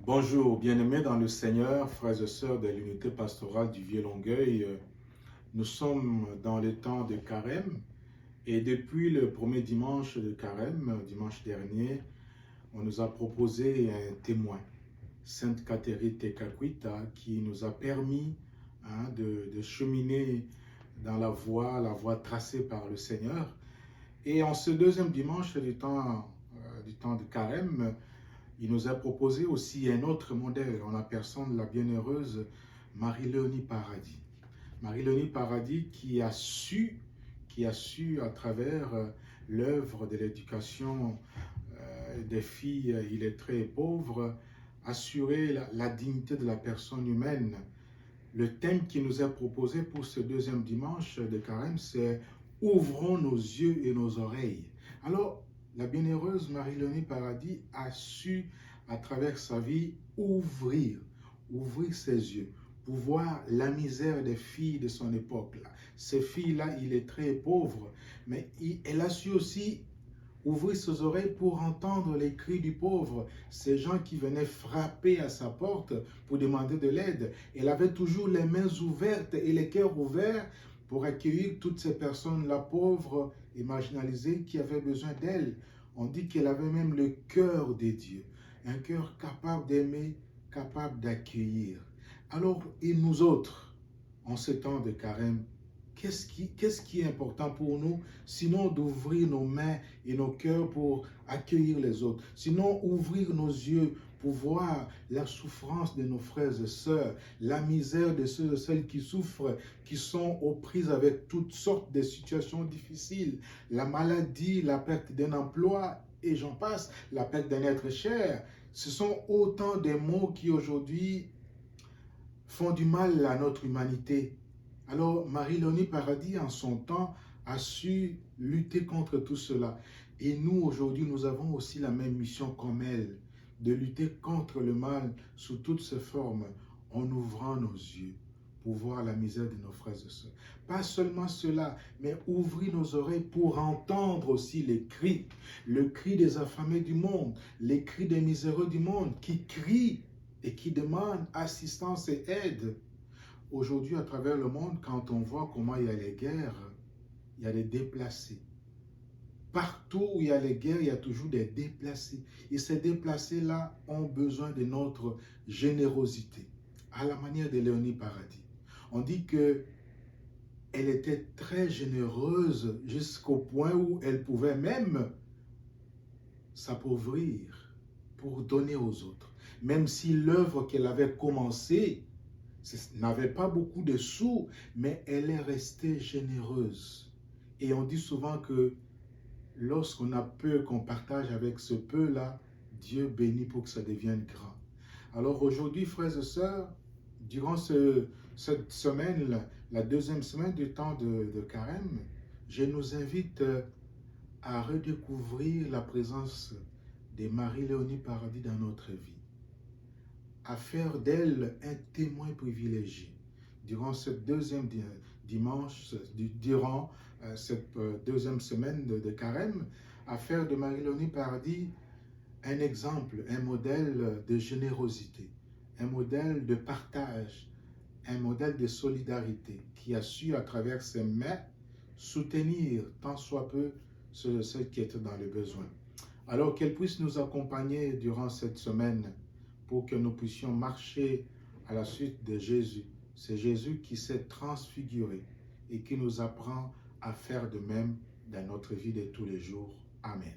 Bonjour, bien-aimés dans le Seigneur, frères et sœurs de l'unité pastorale du Vieux-Longueuil. Nous sommes dans le temps de Carême et depuis le premier dimanche de Carême, dimanche dernier, on nous a proposé un témoin, Sainte Catherine Tekakwitha, qui nous a permis de cheminer dans la voie tracée par le Seigneur. Et en ce deuxième dimanche du temps de Carême, il nous a proposé aussi un autre modèle en la personne de la bienheureuse Marie-Léonie Paradis. Marie-Léonie Paradis qui a su à travers l'œuvre de l'éducation des filles illettrées et pauvres, assurer la dignité de la personne humaine. Le thème qui nous est proposé pour ce deuxième dimanche de Carême, c'est « Ouvrons nos yeux et nos oreilles ». Alors, la bienheureuse Marie-Léonie Paradis a su, à travers sa vie, ouvrir ses yeux pour voir la misère des filles de son époque. Ces filles-là, il est très pauvre, mais elle a su aussi ouvrir ses oreilles pour entendre les cris du pauvre, ces gens qui venaient frapper à sa porte pour demander de l'aide. Elle avait toujours les mains ouvertes et les cœurs ouverts pour accueillir toutes ces personnes-là pauvres et marginalisées qui avaient besoin d'elle. On dit qu'elle avait même le cœur de Dieu, un cœur capable d'aimer, capable d'accueillir. Alors, et nous autres, en ce temps de carême, qu'est-ce qui est important pour nous, sinon d'ouvrir nos mains et nos cœurs pour accueillir les autres, sinon ouvrir nos yeux pour voir la souffrance de nos frères et sœurs, la misère de ceux et celles qui souffrent, qui sont aux prises avec toutes sortes de situations difficiles, la maladie, la perte d'un emploi, et j'en passe, la perte d'un être cher. Ce sont autant de mots qui aujourd'hui font du mal à notre humanité. Alors, Marie-Léonie Paradis, en son temps, a su lutter contre tout cela. Et nous, aujourd'hui, nous avons aussi la même mission comme elle, de lutter contre le mal sous toutes ses formes, en ouvrant nos yeux pour voir la misère de nos frères et sœurs. Pas seulement cela, mais ouvrir nos oreilles pour entendre aussi les cris, le cri des affamés du monde, les cris des miséreux du monde qui crient et qui demandent assistance et aide. Aujourd'hui, à travers le monde, quand on voit comment il y a les guerres, il y a des déplacés. Partout où il y a les guerres, il y a toujours des déplacés. Et ces déplacés-là ont besoin de notre générosité, à la manière de Léonie Paradis. On dit qu'elle était très généreuse jusqu'au point où elle pouvait même s'appauvrir pour donner aux autres. Même si l'œuvre qu'elle avait commencée n'avait pas beaucoup de sous, mais elle est restée généreuse. Et on dit souvent que lorsqu'on a peu, qu'on partage avec ce peu-là, Dieu bénit pour que ça devienne grand. Alors aujourd'hui, frères et sœurs, durant cette semaine, la deuxième semaine du temps de Carême, je nous invite à redécouvrir la présence de Marie-Léonie Paradis dans notre vie, à faire d'elle un témoin privilégié durant cette deuxième dimanche, durant cette deuxième semaine de Carême, à faire de Marie-Léonie Paradis un exemple, un modèle de générosité, un modèle de partage, un modèle de solidarité qui a su à travers ses mains soutenir tant soit peu ceux qui étaient dans le besoin. Alors qu'elle puisse nous accompagner durant cette semaine pour que nous puissions marcher à la suite de Jésus. C'est Jésus qui s'est transfiguré et qui nous apprend à faire de même dans notre vie de tous les jours. Amen.